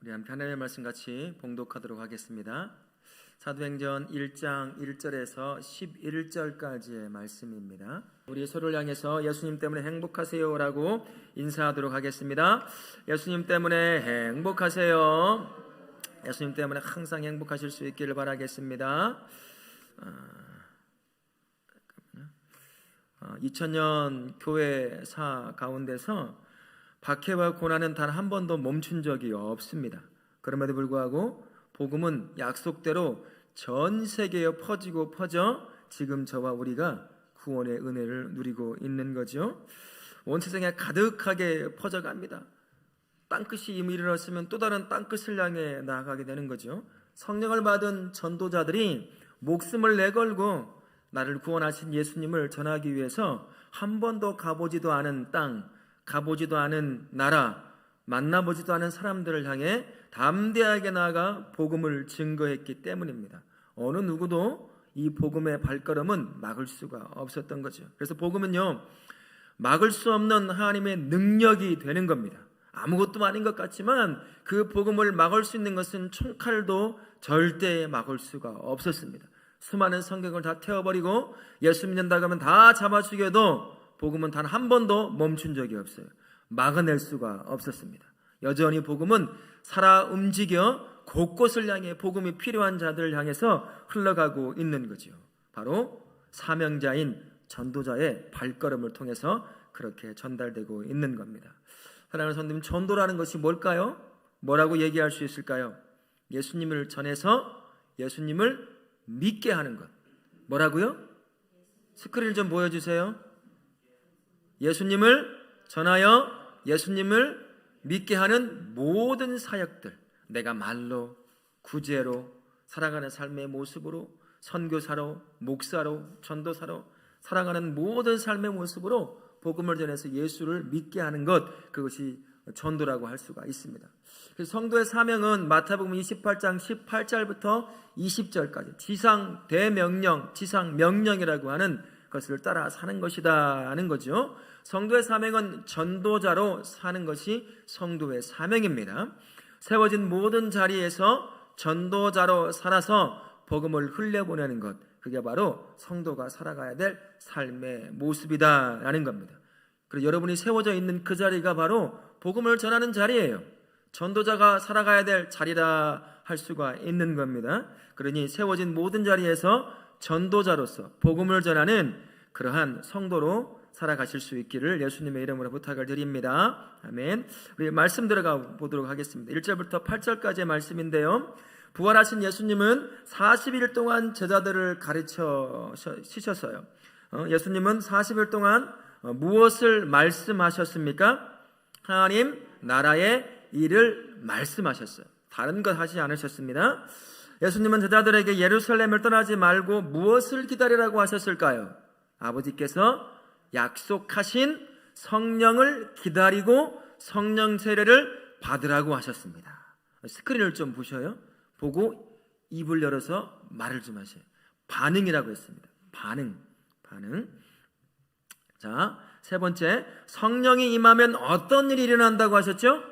우리 함께 하나님의 말씀 같이 봉독하도록 하겠습니다. 사도행전 1장 1절에서 11절까지의 말씀입니다. 우리 서로를 향해서 예수님 때문에 행복하세요라고 인사하도록 하겠습니다. 예수님 때문에 행복하세요. 예수님 때문에 항상 행복하실 수 있기를 바라겠습니다. 2000년 교회사 가운데서 박해와 고난은 단 한 번도 멈춘 적이 없습니다. 그럼에도 불구하고 복음은 약속대로 전 세계에 퍼져 지금 저와 우리가 구원의 은혜를 누리고 있는 거죠. 온 세상에 가득하게 퍼져갑니다. 땅끝이 이미 이르렀으면 또 다른 땅끝을 향해 나아가게 되는 거죠. 성령을 받은 전도자들이 목숨을 내걸고 나를 구원하신 예수님을 전하기 위해서 한 번도 가보지도 않은 땅, 가보지도 않은 나라, 만나보지도 않은 사람들을 향해 담대하게 나아가 복음을 증거했기 때문입니다. 어느 누구도 이 복음의 발걸음은 막을 수가 없었던 거죠. 그래서 복음은요, 막을 수 없는 하나님의 능력이 되는 겁니다. 아무것도 아닌 것 같지만 그 복음을 막을 수 있는 것은 총칼도 절대 막을 수가 없었습니다. 수많은 성경을 다 태워버리고 예수 믿는다고 하면 다 잡아 죽여도 복음은 단 한 번도 멈춘 적이 없어요. 막아낼 수가 없었습니다. 여전히 복음은 살아 움직여 곳곳을 향해 복음이 필요한 자들을 향해서 흘러가고 있는 거죠. 바로 사명자인 전도자의 발걸음을 통해서 그렇게 전달되고 있는 겁니다. 사랑하는 성도님, 전도라는 것이 뭘까요? 뭐라고 얘기할 수 있을까요? 예수님을 전해서 예수님을 믿게 하는 것. 뭐라고요? 스크린을 좀 보여주세요. 예수님을 전하여 예수님을 믿게 하는 모든 사역들, 내가 말로, 구제로, 살아가는 삶의 모습으로, 선교사로, 목사로, 전도사로 살아가는 모든 삶의 모습으로 복음을 전해서 예수를 믿게 하는 것, 그것이 전도라고 할 수가 있습니다. 그래서 성도의 사명은 마태복음 28장 18절부터 20절까지 지상 대명령, 지상 명령이라고 하는 것을 따라 사는 것이다 하는 거죠. 성도의 사명은 전도자로 사는 것이 성도의 사명입니다. 세워진 모든 자리에서 전도자로 살아서 복음을 흘려보내는 것, 그게 바로 성도가 살아가야 될 삶의 모습이다 라는 겁니다. 그리고 여러분이 세워져 있는 그 자리가 바로 복음을 전하는 자리예요. 전도자가 살아가야 될 자리라 할 수가 있는 겁니다. 그러니 세워진 모든 자리에서 전도자로서 복음을 전하는 그러한 성도로 살아가실 수 있기를 예수님의 이름으로 부탁을 드립니다. 아멘. 우리 말씀 들어가 보도록 하겠습니다. 1절부터 8절까지의 말씀인데요, 부활하신 예수님은 40일 동안 제자들을 가르치셨어요. 예수님은 40일 동안 무엇을 말씀하셨습니까? 하나님 나라의 일을 말씀하셨어요. 다른 것 하지 않으셨습니다. 예수님은 제자들에게 예루살렘을 떠나지 말고 무엇을 기다리라고 하셨을까요? 아버지께서 약속하신 성령을 기다리고 성령 세례를 받으라고 하셨습니다. 스크린을 좀 보셔요. 보고 입을 열어서 말을 좀 하세요. 반응이라고 했습니다. 반응. 자, 세 번째, 성령이 임하면 어떤 일이 일어난다고 하셨죠?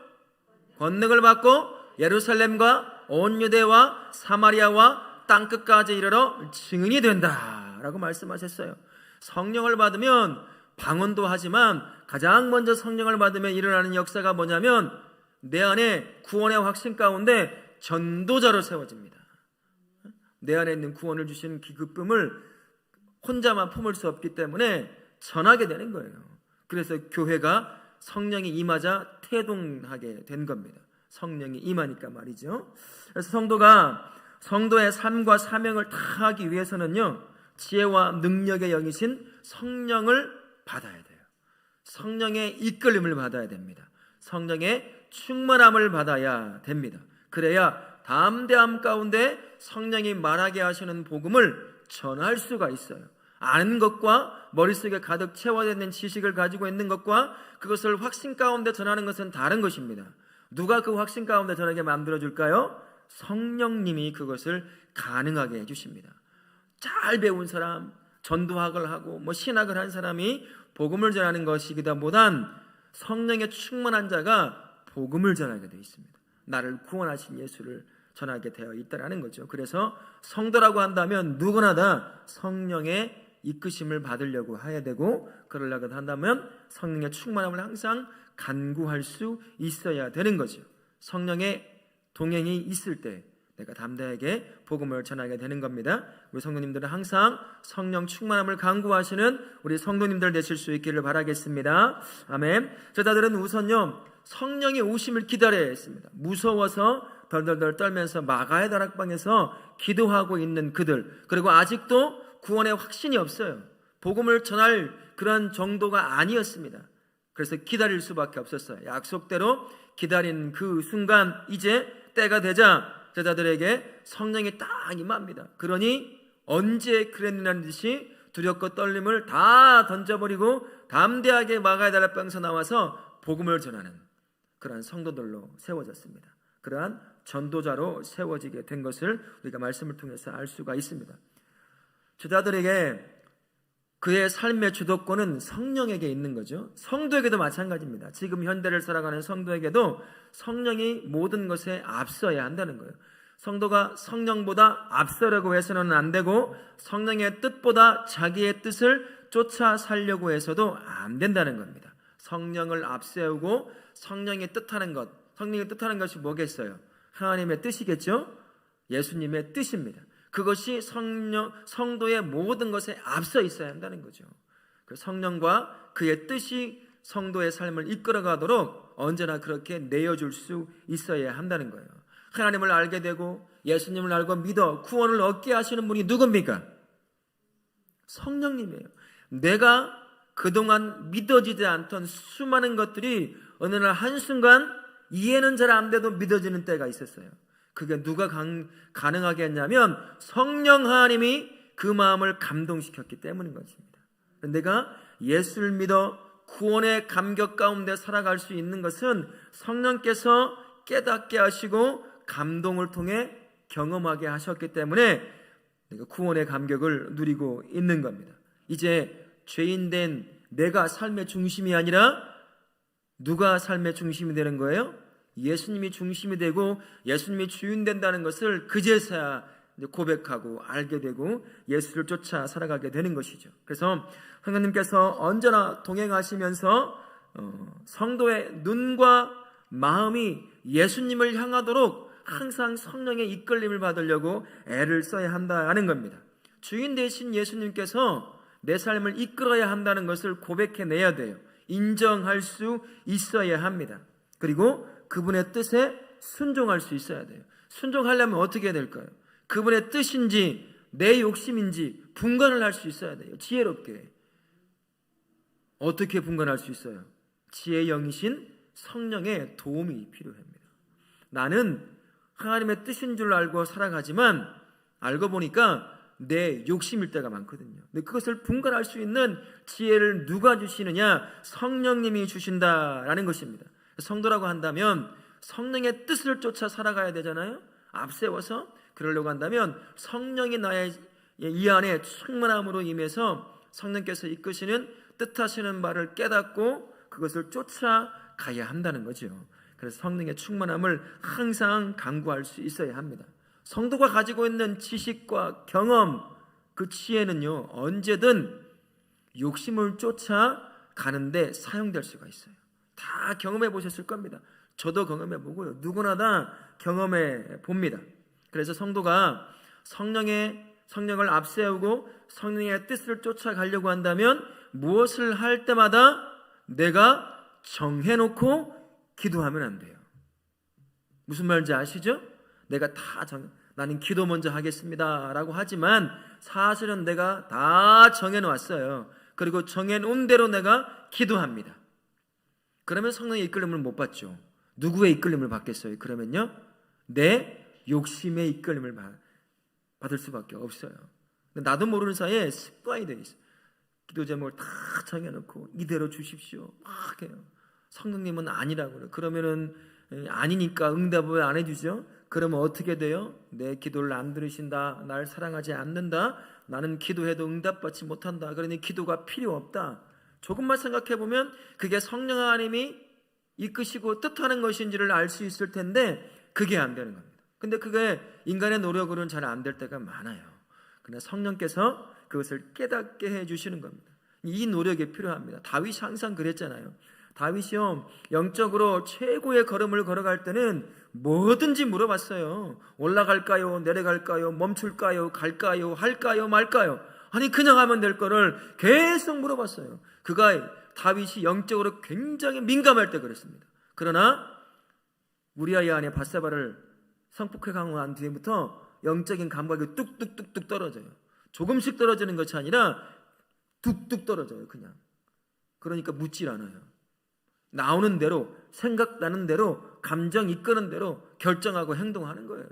권능을 받고 예루살렘과 온 유대와 사마리아와 땅끝까지 이르러 증인이 된다라고 말씀하셨어요. 성령을 받으면 방언도 하지만 가장 먼저 성령을 받으면 일어나는 역사가 뭐냐면 내 안에 구원의 확신 가운데 전도자로 세워집니다. 내 안에 있는 구원을 주시는 기쁨을 혼자만 품을 수 없기 때문에 전하게 되는 거예요. 그래서 교회가 성령이 임하자 태동하게 된 겁니다. 성령이 임하니까 말이죠. 그래서 성도가 성도의 삶과 사명을 다 하기 위해서는요, 지혜와 능력의 영이신 성령을 받아야 돼요. 성령의 이끌림을 받아야 됩니다. 성령의 충만함을 받아야 됩니다. 그래야 담대함 가운데 성령이 말하게 하시는 복음을 전할 수가 있어요. 아는 것과 머릿속에 가득 채워져 있는 지식을 가지고 있는 것과 그것을 확신 가운데 전하는 것은 다른 것입니다. 누가 그 확신 가운데 전하게 만들어줄까요? 성령님이 그것을 가능하게 해주십니다. 잘 배운 사람, 전도학을 하고 신학을 한 사람이 복음을 전하는 것이기보단 성령에 충만한 자가 복음을 전하게 되어 있습니다. 나를 구원하신 예수를 전하게 되어 있다라는 거죠. 그래서 성도라고 한다면 누구나 다 성령의 이끄심을 받으려고 해야 되고, 그러려고 한다면 성령의 충만함을 항상 간구할 수 있어야 되는 거죠. 성령의 동행이 있을 때 내가 담대하게 복음을 전하게 되는 겁니다. 우리 성도님들은 항상 성령 충만함을 간구하시는 우리 성도님들 되실 수 있기를 바라겠습니다. 아멘. 제자들은 우선요 성령의 오심을 기다려야 했습니다. 무서워서 덜덜덜 떨면서 마가의 다락방에서 기도하고 있는 그들, 그리고 아직도 구원의 확신이 없어요. 복음을 전할 그런 정도가 아니었습니다. 그래서 기다릴 수밖에 없었어요. 약속대로 기다린 그 순간 이제 때가 되자 제자들에게 성령이 딱 임합니다. 그러니 언제 그랬느냐는 듯이 두렵고 떨림을 다 던져버리고 담대하게 마가의 다락방에서 나와서 복음을 전하는 그러한 성도들로 세워졌습니다. 그러한 전도자로 세워지게 된 것을 우리가 말씀을 통해서 알 수가 있습니다. 제자들에게 그의 삶의 주도권은 성령에게 있는 거죠. 성도에게도 마찬가지입니다. 지금 현대를 살아가는 성도에게도 성령이 모든 것에 앞서야 한다는 거예요. 성도가 성령보다 앞서려고 해서는 안 되고, 성령의 뜻보다 자기의 뜻을 쫓아 살려고 해서도 안 된다는 겁니다. 성령을 앞세우고 성령이 뜻하는 것, 성령이 뜻하는 것이 뭐겠어요? 하나님의 뜻이겠죠? 예수님의 뜻입니다. 그것이 성도의 모든 것에 앞서 있어야 한다는 거죠. 그 성령과 그의 뜻이 성도의 삶을 이끌어가도록 언제나 그렇게 내어줄 수 있어야 한다는 거예요. 하나님을 알게 되고 예수님을 알고 믿어 구원을 얻게 하시는 분이 누굽니까? 성령님이에요. 내가 그동안 믿어지지 않던 수많은 것들이 어느 날 한순간 이해는 잘 안 돼도 믿어지는 때가 있었어요. 그게 누가 가능하게 했냐면 성령 하나님이 그 마음을 감동시켰기 때문인 것입니다. 내가 예수를 믿어 구원의 감격 가운데 살아갈 수 있는 것은 성령께서 깨닫게 하시고 감동을 통해 경험하게 하셨기 때문에 내가 구원의 감격을 누리고 있는 겁니다. 이제 죄인된 내가 삶의 중심이 아니라 누가 삶의 중심이 되는 거예요? 예수님이 중심이 되고 예수님이 주인 된다는 것을 그제서야 고백하고 알게 되고 예수를 쫓아 살아가게 되는 것이죠. 그래서 하나님께서 언제나 동행하시면서 성도의 눈과 마음이 예수님을 향하도록 항상 성령의 이끌림을 받으려고 애를 써야 한다는 겁니다. 주인 되신 예수님께서 내 삶을 이끌어야 한다는 것을 고백해내야 돼요. 인정할 수 있어야 합니다. 그리고 그분의 뜻에 순종할 수 있어야 돼요. 순종하려면 어떻게 해야 될까요? 그분의 뜻인지 내 욕심인지 분간을 할 수 있어야 돼요. 지혜롭게. 어떻게 분간할 수 있어요? 지혜의 영이신 성령의 도움이 필요합니다. 나는 하나님의 뜻인 줄 알고 살아가지만 알고 보니까 내 욕심일 때가 많거든요. 근데 그것을 분간할 수 있는 지혜를 누가 주시느냐? 성령님이 주신다라는 것입니다. 성도라고 한다면 성령의 뜻을 쫓아 살아가야 되잖아요. 앞세워서 그러려고 한다면 성령이 나의 이 안에 충만함으로 임해서 성령께서 이끄시는 뜻하시는 바를 깨닫고 그것을 쫓아가야 한다는 거죠. 그래서 성령의 충만함을 항상 간구할 수 있어야 합니다. 성도가 가지고 있는 지식과 경험, 그 지혜는요 언제든 욕심을 쫓아가는데 사용될 수가 있어요. 다 경험해 보셨을 겁니다. 저도 경험해 보고요. 누구나 다 경험해 봅니다. 그래서 성도가 성령을 앞세우고 성령의 뜻을 쫓아가려고 한다면 무엇을 할 때마다 내가 정해놓고 기도하면 안 돼요. 무슨 말인지 아시죠? 내가 나는 기도 먼저 하겠습니다 라고 하지만 사실은 내가 다 정해놓았어요. 그리고 정해놓은 대로 내가 기도합니다. 그러면 성령의 이끌림을 못 받죠. 누구의 이끌림을 받겠어요? 그러면요 내 욕심의 이끌림을 받을 수밖에 없어요. 나도 모르는 사이에 습관이 되어 있어요. 기도 제목을 다 정해놓고 이대로 주십시오 막 해요. 성령님은 아니라고 그래요. 그러면은 아니니까 응답을 안 해주죠. 그러면 어떻게 돼요? 내 기도를 안 들으신다, 날 사랑하지 않는다, 나는 기도해도 응답받지 못한다, 그러니 기도가 필요 없다. 조금만 생각해보면 그게 성령 하나님이 이끄시고 뜻하는 것인지를 알 수 있을 텐데 그게 안 되는 겁니다. 근데 그게 인간의 노력으로는 잘 안 될 때가 많아요. 그러나 성령께서 그것을 깨닫게 해주시는 겁니다. 이 노력이 필요합니다. 다윗이 항상 그랬잖아요. 다윗이요, 영적으로 최고의 걸음을 걸어갈 때는 뭐든지 물어봤어요. 올라갈까요? 내려갈까요? 멈출까요? 갈까요? 할까요? 말까요? 아니 그냥 하면 될 거를 계속 물어봤어요. 다윗이 영적으로 굉장히 민감할 때 그랬습니다. 그러나 우리아의 아내 밧세바를 성폭행 강요한 뒤부터 영적인 감각이 뚝뚝뚝뚝 떨어져요. 조금씩 떨어지는 것이 아니라 뚝뚝 떨어져요. 그냥. 그러니까 묻질 않아요. 나오는 대로, 생각나는 대로, 감정 이끄는 대로 결정하고 행동하는 거예요.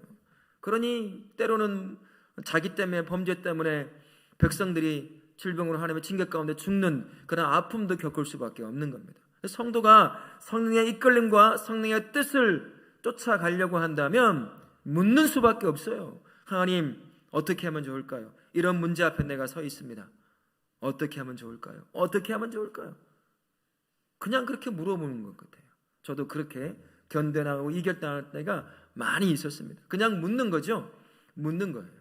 그러니 때로는 자기 때문에, 범죄 때문에 백성들이 질병으로 하나님의 징계 가운데 죽는 그런 아픔도 겪을 수밖에 없는 겁니다. 성도가 성령의 이끌림과 성령의 뜻을 쫓아가려고 한다면 묻는 수밖에 없어요. 하나님, 어떻게 하면 좋을까요? 이런 문제 앞에 내가 서 있습니다. 어떻게 하면 좋을까요? 어떻게 하면 좋을까요? 그냥 그렇게 물어보는 것 같아요. 저도 그렇게 견뎌나가고 이겨나갈 때가 많이 있었습니다. 그냥 묻는 거죠. 묻는 거예요.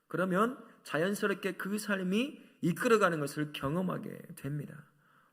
그러면 자연스럽게 그 삶이 이끌어가는 것을 경험하게 됩니다.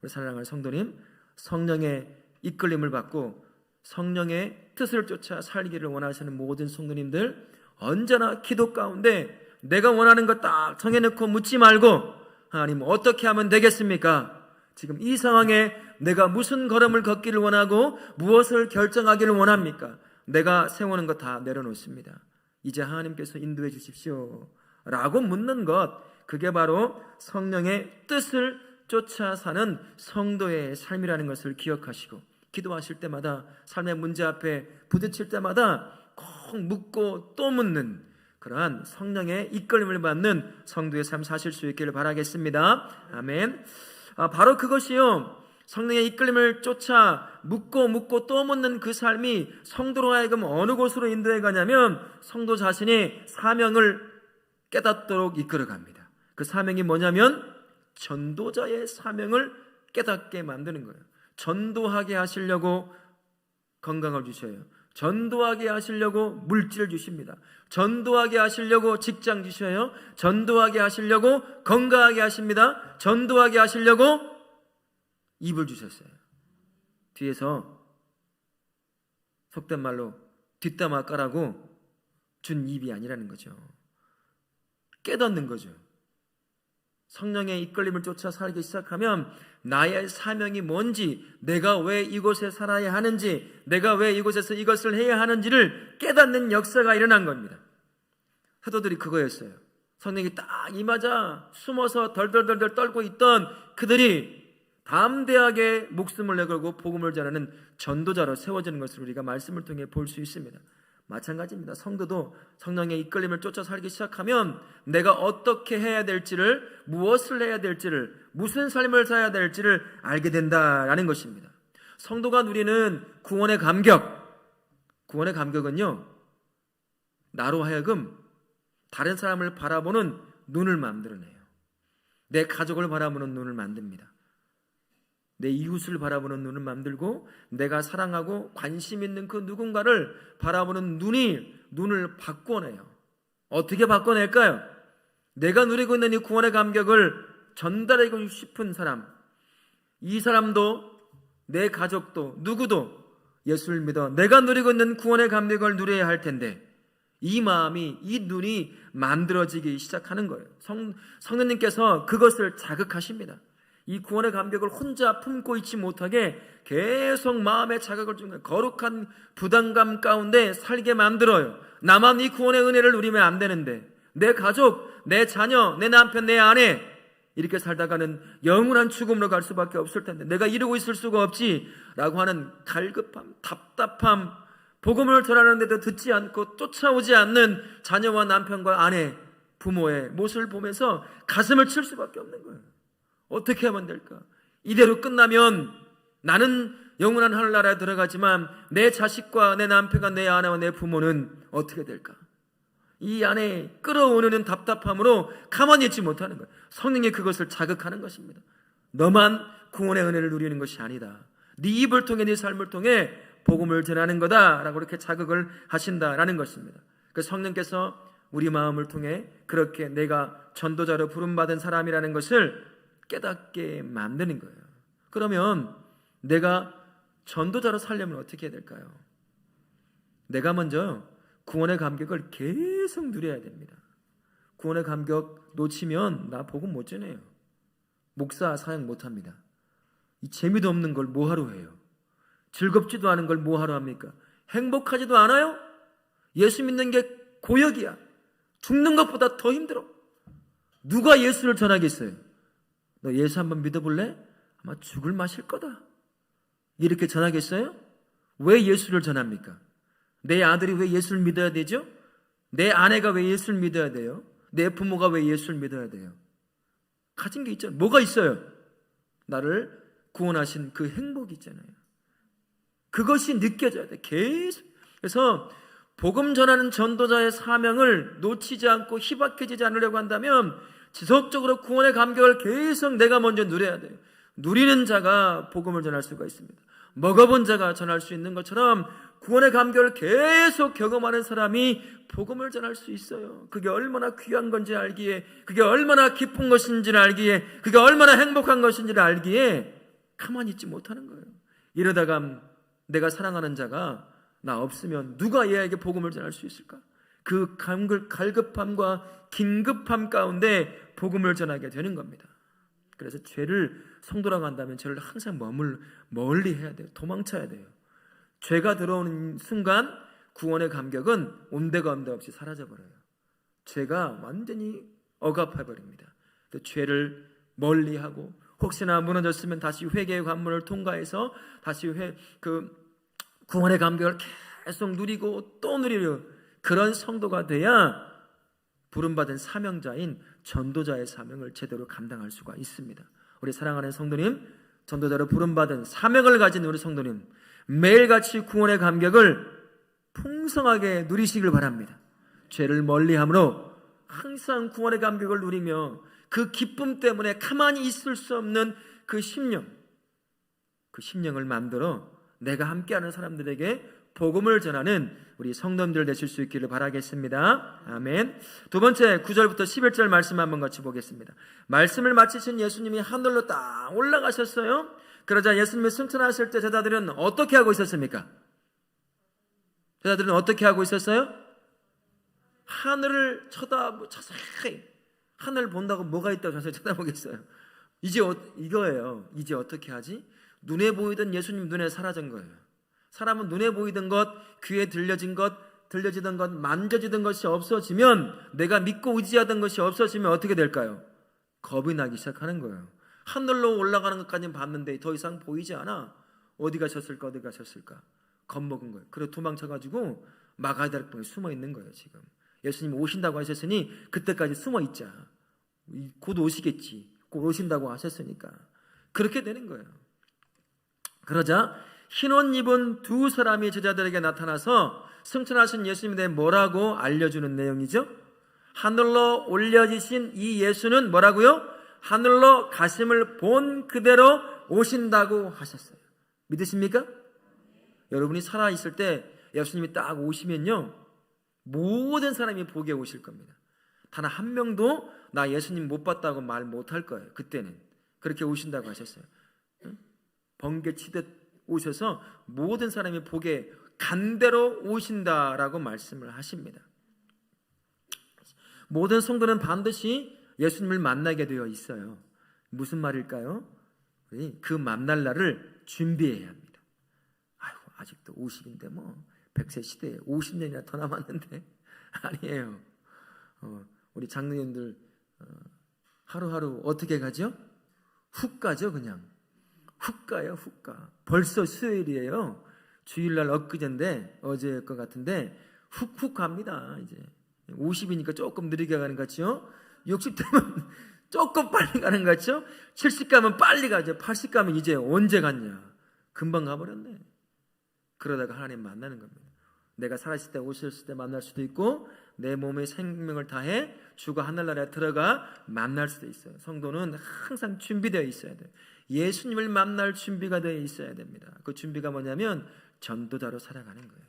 우리 사랑하는 성도님, 성령의 이끌림을 받고 성령의 뜻을 쫓아 살기를 원하시는 모든 성도님들, 언제나 기도 가운데 내가 원하는 것 딱 정해놓고 묻지 말고, 하나님 어떻게 하면 되겠습니까? 지금 이 상황에 내가 무슨 걸음을 걷기를 원하고 무엇을 결정하기를 원합니까? 내가 세우는 것 다 내려놓습니다. 이제 하나님께서 인도해 주십시오 라고 묻는 것, 그게 바로 성령의 뜻을 쫓아 사는 성도의 삶이라는 것을 기억하시고, 기도하실 때마다, 삶의 문제 앞에 부딪힐 때마다 꼭 묻고 또 묻는 그러한 성령의 이끌림을 받는 성도의 삶 사실 수 있기를 바라겠습니다. 아멘. 바로 그것이요, 성령의 이끌림을 쫓아 묻고 또 묻는 그 삶이 성도로 하여금 어느 곳으로 인도해 가냐면 성도 자신이 사명을 깨닫도록 이끌어갑니다. 그 사명이 뭐냐면 전도자의 사명을 깨닫게 만드는 거예요. 전도하게 하시려고 건강을 주셔요. 전도하게 하시려고 물질을 주십니다. 전도하게 하시려고 직장 주셔요. 전도하게 하시려고 건강하게 하십니다. 전도하게 하시려고 입을 주셨어요. 뒤에서 속된 말로 뒷담화 까라고 준 입이 아니라는 거죠. 깨닫는 거죠. 성령의 이끌림을 쫓아 살기 시작하면 나의 사명이 뭔지, 내가 왜 이곳에 살아야 하는지, 내가 왜 이곳에서 이것을 해야 하는지를 깨닫는 역사가 일어난 겁니다. 사도들이 그거였어요. 성령이 딱 임하자 숨어서 덜덜덜덜 떨고 있던 그들이 담대하게 목숨을 내걸고 복음을 전하는 전도자로 세워지는 것을 우리가 말씀을 통해 볼 수 있습니다. 마찬가지입니다. 성도도 성령의 이끌림을 쫓아 살기 시작하면 내가 어떻게 해야 될지를, 무엇을 해야 될지를, 무슨 삶을 살아야 될지를 알게 된다라는 것입니다. 성도가 누리는 구원의 감격은요, 나로 하여금 다른 사람을 바라보는 눈을 만들어내요. 내 가족을 바라보는 눈을 만듭니다. 내 이웃을 바라보는 눈을 만들고, 내가 사랑하고 관심 있는 그 누군가를 바라보는 눈을 바꿔내요. 어떻게 바꿔낼까요? 내가 누리고 있는 이 구원의 감격을 전달하고 싶은 사람, 이 사람도, 내 가족도, 누구도 예수를 믿어 내가 누리고 있는 구원의 감격을 누려야 할 텐데, 이 마음이, 이 눈이 만들어지기 시작하는 거예요. 성령님께서 그것을 자극하십니다. 이 구원의 감격을 혼자 품고 있지 못하게 계속 마음에 자극을 주는 거예요. 거룩한 부담감 가운데 살게 만들어요. 나만 이 구원의 은혜를 누리면 안 되는데, 내 가족, 내 자녀, 내 남편, 내 아내 이렇게 살다가는 영원한 죽음으로 갈 수밖에 없을 텐데 내가 이러고 있을 수가 없지 라고 하는 갈급함, 답답함, 복음을 전하는데도 듣지 않고 쫓아오지 않는 자녀와 남편과 아내, 부모의 모습을 보면서 가슴을 칠 수밖에 없는 거예요. 어떻게 하면 될까? 이대로 끝나면 나는 영원한 하늘나라에 들어가지만 내 자식과 내 남편과 내 아내와 내 부모는 어떻게 될까? 이 안에 끌어오르는 답답함으로 가만히 있지 못하는 거예요. 성령이 그것을 자극하는 것입니다. 너만 구원의 은혜를 누리는 것이 아니다. 네 입을 통해, 네 삶을 통해 복음을 전하는 거다라고 이렇게 자극을 하신다라는 것입니다. 그 성령께서 우리 마음을 통해 그렇게 내가 전도자로 부름받은 사람이라는 것을 깨닫게 만드는 거예요. 그러면 내가 전도자로 살려면 어떻게 해야 될까요? 내가 먼저 구원의 감격을 계속 누려야 됩니다. 구원의 감격 놓치면 나 복음 못 전해요. 목사 사역 못합니다. 이 재미도 없는 걸 뭐하러 해요? 즐겁지도 않은 걸 뭐하러 합니까? 행복하지도 않아요? 예수 믿는 게 고역이야. 죽는 것보다 더 힘들어. 누가 예수를 전하겠어요? 너 예수 한번 믿어볼래? 아마 죽을 맛일 거다. 이렇게 전하겠어요? 왜 예수를 전합니까? 내 아들이 왜 예수를 믿어야 되죠? 내 아내가 왜 예수를 믿어야 돼요? 내 부모가 왜 예수를 믿어야 돼요? 가진 게 있잖아요. 뭐가 있어요? 나를 구원하신 그 행복이 있잖아요. 그것이 느껴져야 돼. 계속. 그래서 복음 전하는 전도자의 사명을 놓치지 않고 희박해지지 않으려고 한다면 지속적으로 구원의 감격을 계속 내가 먼저 누려야 돼요. 누리는 자가 복음을 전할 수가 있습니다. 먹어본 자가 전할 수 있는 것처럼 구원의 감격을 계속 경험하는 사람이 복음을 전할 수 있어요. 그게 얼마나 귀한 건지 알기에, 그게 얼마나 기쁜 것인지를 알기에, 그게 얼마나 행복한 것인지를 알기에 가만히 있지 못하는 거예요. 이러다가 내가 사랑하는 자가 나 없으면 누가 얘에게 복음을 전할 수 있을까? 그 갈급함과 긴급함 가운데 복음을 전하게 되는 겁니다. 그래서 성도라고 한다면 죄를 항상 멀리 해야 돼요. 도망쳐야 돼요. 죄가 들어오는 순간 구원의 감격은 온데간데 없이 사라져버려요. 죄가 완전히 억압해버립니다. 죄를 멀리하고 혹시나 무너졌으면 다시 회개의 관문을 통과해서 다시 구원의 감격을 계속 누리고 또 누리려, 그런 성도가 돼야 부름받은 사명자인 전도자의 사명을 제대로 감당할 수가 있습니다. 우리 사랑하는 성도님, 전도자로 부름받은 사명을 가진 우리 성도님, 매일같이 구원의 감격을 풍성하게 누리시길 바랍니다. 죄를 멀리함으로 항상 구원의 감격을 누리며 그 기쁨 때문에 가만히 있을 수 없는 그 심령을 만들어 내가 함께하는 사람들에게 복음을 전하는 우리 성도님들 되실 수 있기를 바라겠습니다. 아멘. 두 번째 9절부터 11절 말씀 한번 같이 보겠습니다. 말씀을 마치신 예수님이 하늘로 딱 올라가셨어요. 그러자 예수님이 승천하실 때 제자들은 어떻게 하고 있었습니까? 제자들은 어떻게 하고 있었어요? 하늘을 자세히, 하늘 본다고 뭐가 있다고 자세히 쳐다보겠어요? 이거예요. 이제 어떻게 하지? 눈에 보이던 예수님 눈에 사라진 거예요. 사람은 눈에 보이던 것, 귀에 들려지던 것, 만져지던 것이 없어지면, 내가 믿고 의지하던 것이 없어지면 어떻게 될까요? 겁이 나기 시작하는 거예요. 하늘로 올라가는 것까지는 봤는데 더 이상 보이지 않아. 어디 가셨을까? 겁먹은 거예요. 그래서 도망쳐가지고 마가다락방에 숨어 있는 거예요. 지금 예수님 오신다고 하셨으니 그때까지 숨어 있자. 곧 오시겠지. 곧 오신다고 하셨으니까 그렇게 되는 거예요. 그러자 흰옷 입은 두 사람이 제자들에게 나타나서 승천하신 예수님에 대해 뭐라고 알려주는 내용이죠? 하늘로 올려지신 이 예수는 뭐라고요? 하늘로 가심을 본 그대로 오신다고 하셨어요. 믿으십니까? 여러분이 살아있을 때 예수님이 딱 오시면요, 모든 사람이 보게 오실 겁니다. 단 한 명도 나 예수님 못 봤다고 말 못할 거예요. 그때는 그렇게 오신다고 하셨어요. 번개 치듯 오셔서 모든 사람이 보게 간대로 오신다라고 말씀을 하십니다. 모든 성도는 반드시 예수님을 만나게 되어 있어요. 무슨 말일까요? 그 만날 날을 준비해야 합니다. 아이고, 아직도 50인데 뭐 100세 시대에 50년이나 더 남았는데 아니에요. 우리 장로님들 하루하루 어떻게 가죠? 훅 가죠. 그냥 훅 가요. 훅 가. 벌써 수요일이에요. 주일날 엊그제인데 어제일 것 같은데 훅훅 갑니다. 이제 50이니까 조금 느리게 가는 것 같죠? 60되면 조금 빨리 가는 것 같죠? 70 가면 빨리 가죠. 80 가면 이제 언제 갔냐? 금방 가버렸네. 그러다가 하나님 만나는 겁니다. 내가 살아있을 때 오셨을 때 만날 수도 있고 내 몸에 생명을 다해 주가 하늘나라에 들어가 만날 수도 있어요. 성도는 항상 준비되어 있어야 돼요. 예수님을 만날 준비가 되어 있어야 됩니다. 그 준비가 뭐냐면 전도자로 살아가는 거예요.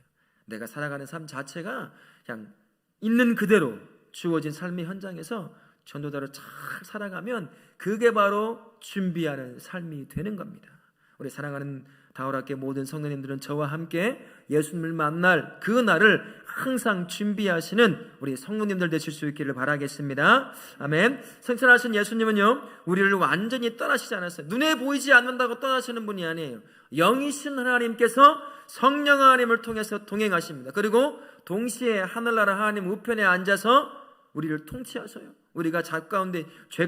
내가 살아가는 삶 자체가 그냥 있는 그대로 주어진 삶의 현장에서 전도자로 잘 살아가면 그게 바로 준비하는 삶이 되는 겁니다. 우리 사랑하는 다울학교 모든 성도님들은 저와 함께 예수님을 만날 그 날을 항상 준비하시는 우리 성도님들 되실 수 있기를 바라겠습니다. 아멘. 승천하신 예수님은요, 우리를 완전히 떠나시지 않았어요. 눈에 보이지 않는다고 떠나시는 분이 아니에요. 영이신 하나님께서 성령 하나님을 통해서 동행하십니다. 그리고 동시에 하늘나라 하나님 우편에 앉아서 우리를 통치하셔요. 우리가 죄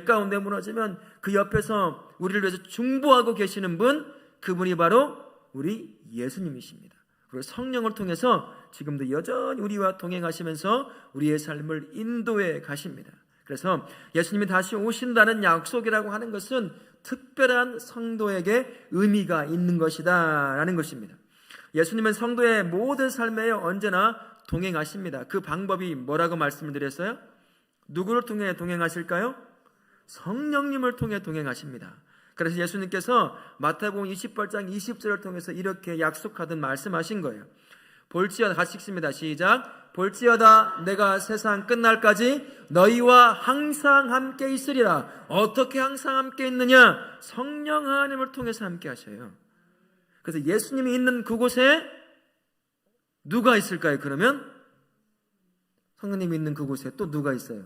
가운데 무너지면 그 옆에서 우리를 위해서 중보하고 계시는 분, 그분이 바로 우리 예수님이십니다. 그리고 성령을 통해서 지금도 여전히 우리와 동행하시면서 우리의 삶을 인도해 가십니다. 그래서 예수님이 다시 오신다는 약속이라고 하는 것은 특별한 성도에게 의미가 있는 것이다 라는 것입니다. 예수님은 성도의 모든 삶에 언제나 동행하십니다. 그 방법이 뭐라고 말씀을 드렸어요? 누구를 통해 동행하실까요? 성령님을 통해 동행하십니다. 그래서 예수님께서 마태복음 28장 20절을 통해서 이렇게 약속하듯 말씀하신 거예요. 볼지어다, 같이 읽습니다. 시작. 볼지어다 내가 세상 끝날까지 너희와 항상 함께 있으리라. 어떻게 항상 함께 있느냐? 성령 하나님을 통해서 함께 하셔요. 그래서 예수님이 있는 그곳에 누가 있을까요? 그러면 성령님이 있는 그곳에 또 누가 있어요?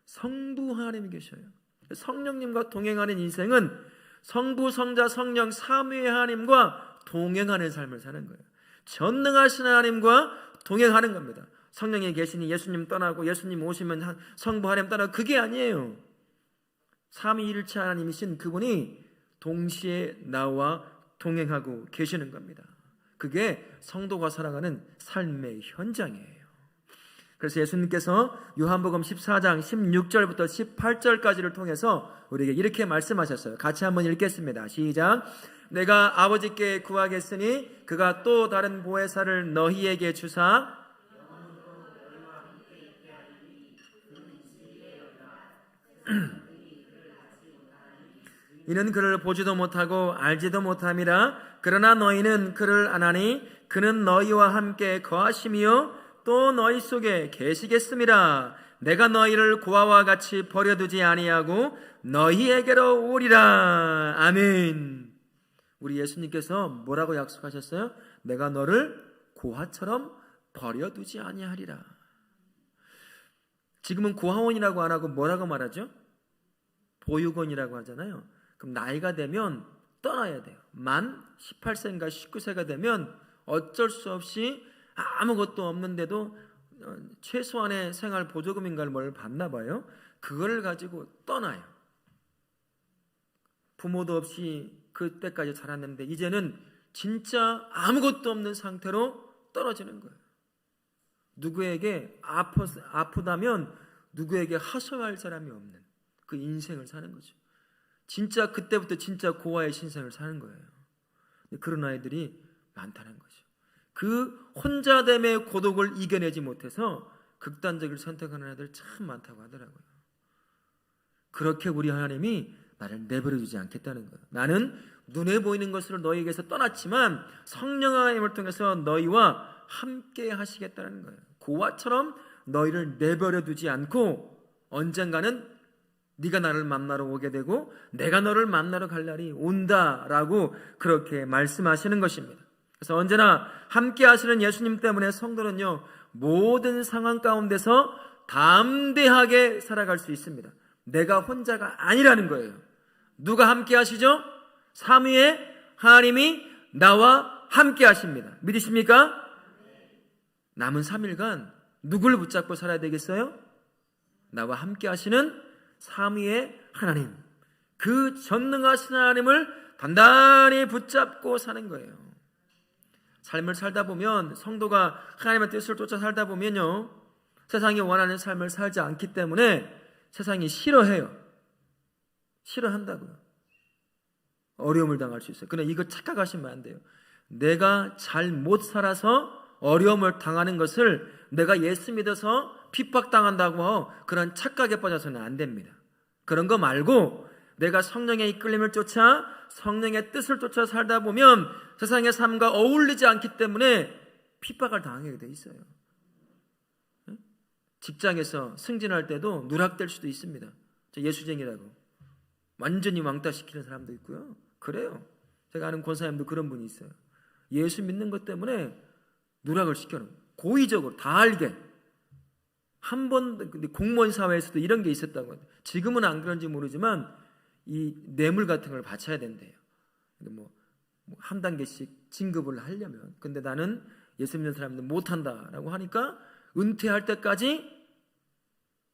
성부 하나님이 계셔요. 성령님과 동행하는 인생은 성부, 성자, 성령 삼위의 하나님과 동행하는 삶을 사는 거예요. 전능하신 하나님과 동행하는 겁니다. 성령이 계시니 예수님 떠나고 예수님 오시면 성부 하나님 떠나고, 그게 아니에요. 삼위일체 하나님이신 그분이 동시에 나와 동행하고 계시는 겁니다. 그게 성도가 살아가는 삶의 현장이에요. 그래서 예수님께서 요한복음 14장 16절부터 18절까지를 통해서 우리에게 이렇게 말씀하셨어요. 같이 한번 읽겠습니다. 시작. 내가 아버지께 구하겠으니 그가 또 다른 보혜사를 너희에게 주사 이는 그를 보지도 못하고 알지도 못함이라. 그러나 너희는 그를 아나니 그는 너희와 함께 거하시며 또 너희 속에 계시겠음이라. 내가 너희를 고아와 같이 버려두지 아니하고 너희에게로 오리라. 아멘. 우리 예수님께서 뭐라고 약속하셨어요? 내가 너를 고아처럼 버려두지 아니하리라. 지금은 고아원이라고 안 하고 뭐라고 말하죠? 보육원이라고 하잖아요. 그럼 나이가 되면 떠나야 돼요. 만 18세인가 19세가 되면 어쩔 수 없이 아무것도 없는데도 최소한의 생활 보조금인가를 뭘 받나 봐요. 그걸 가지고 떠나요. 부모도 없이 그때까지 자랐는데 이제는 진짜 아무것도 없는 상태로 떨어지는 거예요. 누구에게 아프다면 누구에게 하소할 사람이 없는 그 인생을 사는 거죠. 진짜 그때부터 진짜 고아의 신생을 사는 거예요. 그런 아이들이 많다는 거죠. 그 혼자됨의 고독을 이겨내지 못해서 극단적인 선택하는 아이들 참 많다고 하더라고요. 그렇게 우리 하나님이 나를 내버려두지 않겠다는 거예요. 나는 눈에 보이는 것으로 너희에게서 떠났지만 성령 하나님을 통해서 너희와 함께 하시겠다는 거예요. 고아처럼 너희를 내버려두지 않고 언젠가는 네가 나를 만나러 오게 되고 내가 너를 만나러 갈 날이 온다라고 그렇게 말씀하시는 것입니다. 그래서 언제나 함께 하시는 예수님 때문에 성도는요, 모든 상황 가운데서 담대하게 살아갈 수 있습니다. 내가 혼자가 아니라는 거예요. 누가 함께 하시죠? 삼위의 하나님이 나와 함께 하십니다. 믿으십니까? 남은 3일간 누굴 붙잡고 살아야 되겠어요? 나와 함께 하시는 삼위의 하나님, 그 전능하신 하나님을 단단히 붙잡고 사는 거예요. 삶을 살다 보면, 성도가 하나님의 뜻을 쫓아 살다 보면요, 세상이 원하는 삶을 살지 않기 때문에 세상이 싫어해요. 싫어한다고요. 어려움을 당할 수 있어요. 그러나 이거 착각하시면 안 돼요. 내가 잘 못 살아서 어려움을 당하는 것을 내가 예수 믿어서 핍박당한다고 그런 착각에 빠져서는 안 됩니다. 그런 거 말고 내가 성령의 이끌림을 쫓아 성령의 뜻을 쫓아 살다 보면 세상의 삶과 어울리지 않기 때문에 핍박을 당하게 돼 있어요. 직장에서 승진할 때도 누락될 수도 있습니다. 예수쟁이라고 완전히 왕따시키는 사람도 있고요. 그래요. 제가 아는 권사님도 그런 분이 있어요. 예수 믿는 것 때문에 누락을 시켜놓은, 고의적으로 다 알게. 한 번 공무원 사회에서도 이런 게 있었다고 해요. 지금은 안 그런지 모르지만 이 뇌물 같은 걸 바쳐야 된대요. 한 단계씩 진급을 하려면. 근데 나는 예수 믿는 사람들 못한다라고 하니까 은퇴할 때까지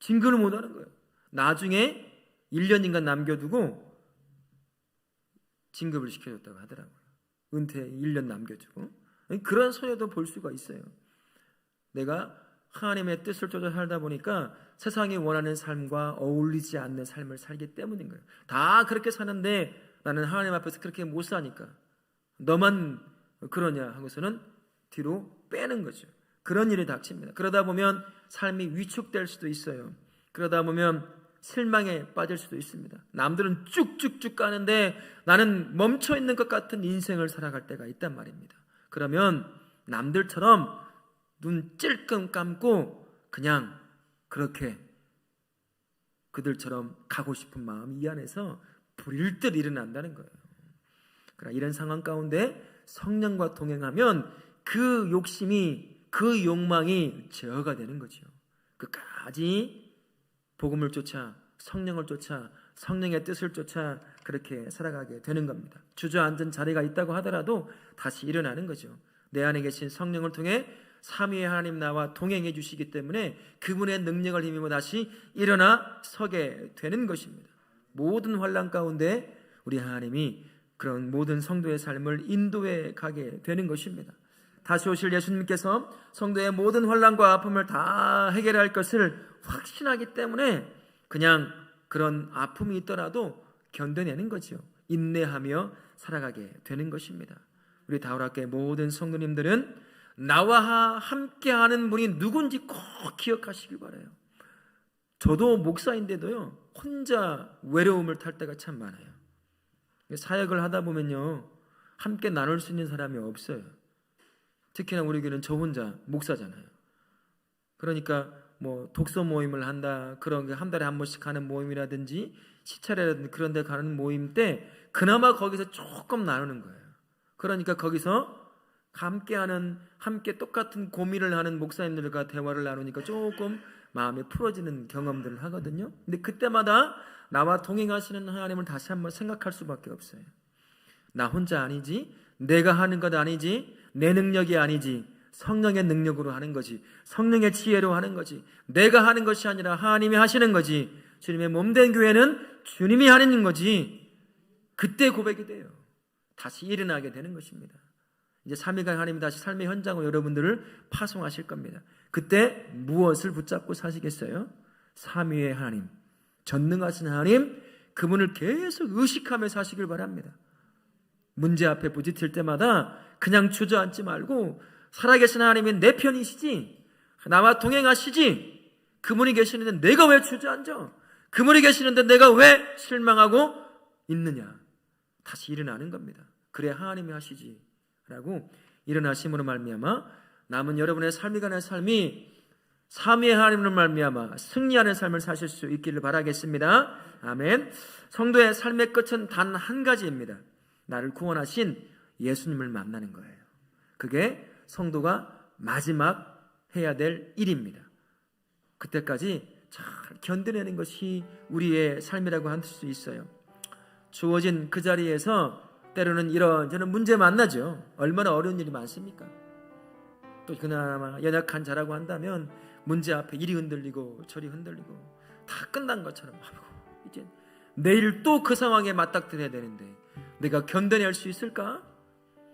진급을 못하는 거예요. 나중에 1년인가 남겨두고 진급을 시켜줬다고 하더라고요. 은퇴 1년 남겨주고. 그런 소녀도 볼 수가 있어요. 내가 하나님의 뜻을 쫓아 살다 보니까 세상이 원하는 삶과 어울리지 않는 삶을 살기 때문인 거예요. 다 그렇게 사는데 나는 하나님 앞에서 그렇게 못 사니까 너만 그러냐 하고서는 뒤로 빼는 거죠. 그런 일이 닥칩니다. 그러다 보면 삶이 위축될 수도 있어요. 그러다 보면 실망에 빠질 수도 있습니다. 남들은 쭉쭉쭉 가는데 나는 멈춰있는 것 같은 인생을 살아갈 때가 있단 말입니다. 그러면 남들처럼 눈 찔끔 감고 그냥 그렇게 그들처럼 가고 싶은 마음이 이 안에서 불일 듯 일어난다는 거예요. 그러나 이런 상황 가운데 성령과 동행하면 그 욕심이, 그 욕망이 제어가 되는 거죠. 끝까지 복음을 쫓아, 성령을 쫓아, 성령의 뜻을 쫓아 그렇게 살아가게 되는 겁니다. 주저앉은 자리가 있다고 하더라도 다시 일어나는 거죠. 내 안에 계신 성령을 통해 삼위의 하나님 나와 동행해 주시기 때문에 그분의 능력을 힘입어 다시 일어나 서게 되는 것입니다. 모든 환난 가운데 우리 하나님이 그런 모든 성도의 삶을 인도해 가게 되는 것입니다. 다시 오실 예수님께서 성도의 모든 환난과 아픔을 다 해결할 것을 확신하기 때문에 그냥 그런 아픔이 있더라도 견뎌내는 거죠. 인내하며 살아가게 되는 것입니다. 우리 다울학교의 모든 성도님들은 나와 함께하는 분이 누군지 꼭 기억하시길 바라요. 저도 목사인데도요, 혼자 외로움을 탈 때가 참 많아요. 사역을 하다 보면요, 함께 나눌 수 있는 사람이 없어요. 특히나 우리 교회는 저 혼자 목사잖아요. 그러니까 독서 모임을 한다, 그런 게 한 달에 한 번씩 가는 모임이라든지 시찰이라든지 그런 데 가는 모임 때 그나마 거기서 조금 나누는 거예요. 그러니까 거기서 함께 똑같은 고민을 하는 목사님들과 대화를 나누니까 조금 마음이 풀어지는 경험들을 하거든요. 근데 그때마다 나와 동행하시는 하나님을 다시 한번 생각할 수밖에 없어요. 나 혼자 아니지, 내가 하는 것 아니지, 내 능력이 아니지, 성령의 능력으로 하는 거지, 성령의 지혜로 하는 거지, 내가 하는 것이 아니라 하나님이 하시는 거지, 주님의 몸된 교회는 주님이 하는 거지. 그때 고백이 돼요. 다시 일어나게 되는 것입니다. 이제 삼위가 하나님이 다시 삶의 현장으로 여러분들을 파송하실 겁니다. 그때 무엇을 붙잡고 사시겠어요? 삼위의 하나님, 전능하신 하나님, 그분을 계속 의식하며 사시길 바랍니다. 문제 앞에 부딪힐 때마다 그냥 주저앉지 말고 살아계신 하나님이 내 편이시지, 나와 동행하시지, 그분이 계시는데 내가 왜 주저앉아? 그분이 계시는데 내가 왜 실망하고 있느냐? 다시 일어나는 겁니다. 그래 하나님이 하시지 라고 일어나심으로 말미암아 남은 여러분의 삶이간의 삶이 삼위의 하나님으로 말미암아 승리하는 삶을 사실 수 있기를 바라겠습니다. 아멘. 성도의 삶의 끝은 단 한 가지입니다. 나를 구원하신 예수님을 만나는 거예요. 그게 성도가 마지막 해야 될 일입니다. 그때까지 잘 견뎌내는 것이 우리의 삶이라고 할 수 있어요. 주어진 그 자리에서 때로는 이런저런 문제 만나죠. 얼마나 어려운 일이 많습니까? 또 그나마 연약한 자라고 한다면 문제 앞에 이리 흔들리고 저리 흔들리고 다 끝난 것처럼 이제 내일 또 그 상황에 맞닥뜨려야 되는데 내가 견뎌낼 수 있을까?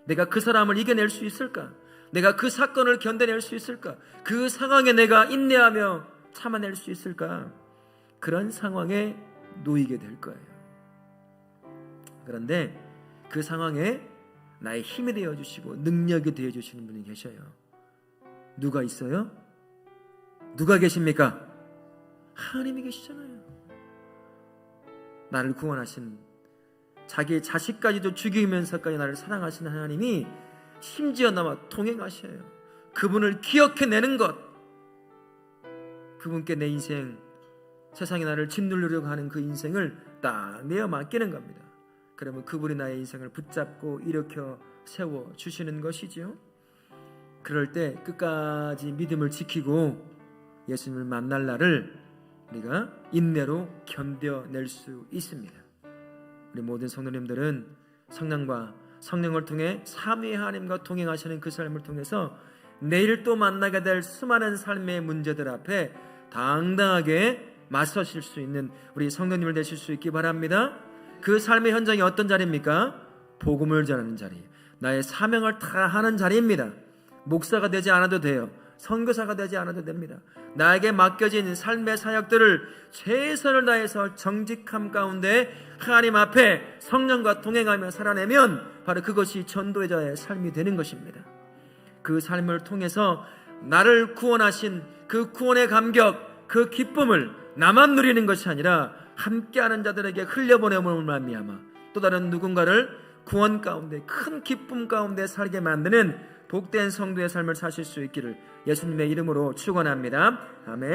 내가 그 사람을 이겨낼 수 있을까? 내가 그 사건을 견뎌낼 수 있을까? 그 상황에 내가 인내하며 참아낼 수 있을까? 그런 상황에 놓이게 될 거예요. 그런데 그 상황에 나의 힘이 되어주시고 능력이 되어주시는 분이 계셔요. 누가 있어요? 누가 계십니까? 하나님이 계시잖아요. 나를 구원하신, 자기 자식까지도 죽이면서까지 나를 사랑하시는 하나님이 심지어 나와 동행하셔요. 그분을 기억해내는 것, 그분께 내 인생, 세상에 나를 짓누르려고 하는 그 인생을 딱 내어 맡기는 겁니다. 그러면 그분이 나의 인생을 붙잡고 일으켜 세워주시는 것이지요. 그럴 때 끝까지 믿음을 지키고 예수님을 만날 날을 우리가 인내로 견뎌낼 수 있습니다. 우리 모든 성도님들은 성령과 성령을 통해 삼위의 하나님과 동행하시는 그 삶을 통해서 내일 또 만나게 될 수많은 삶의 문제들 앞에 당당하게 맞서실 수 있는 우리 성도님을 되실 수 있기 바랍니다. 그 삶의 현장이 어떤 자리입니까? 복음을 전하는 자리, 나의 사명을 다하는 자리입니다. 목사가 되지 않아도 돼요. 선교사가 되지 않아도 됩니다. 나에게 맡겨진 삶의 사역들을 최선을 다해서 정직함 가운데 하나님 앞에 성령과 동행하며 살아내면 바로 그것이 전도자의 삶이 되는 것입니다. 그 삶을 통해서 나를 구원하신 그 구원의 감격, 그 기쁨을 나만 누리는 것이 아니라 함께하는 자들에게 흘려보내므로 말미암아 또 다른 누군가를 구원 가운데 큰 기쁨 가운데 살게 만드는 복된 성도의 삶을 사실 수 있기를 예수님의 이름으로 축원합니다. 아멘.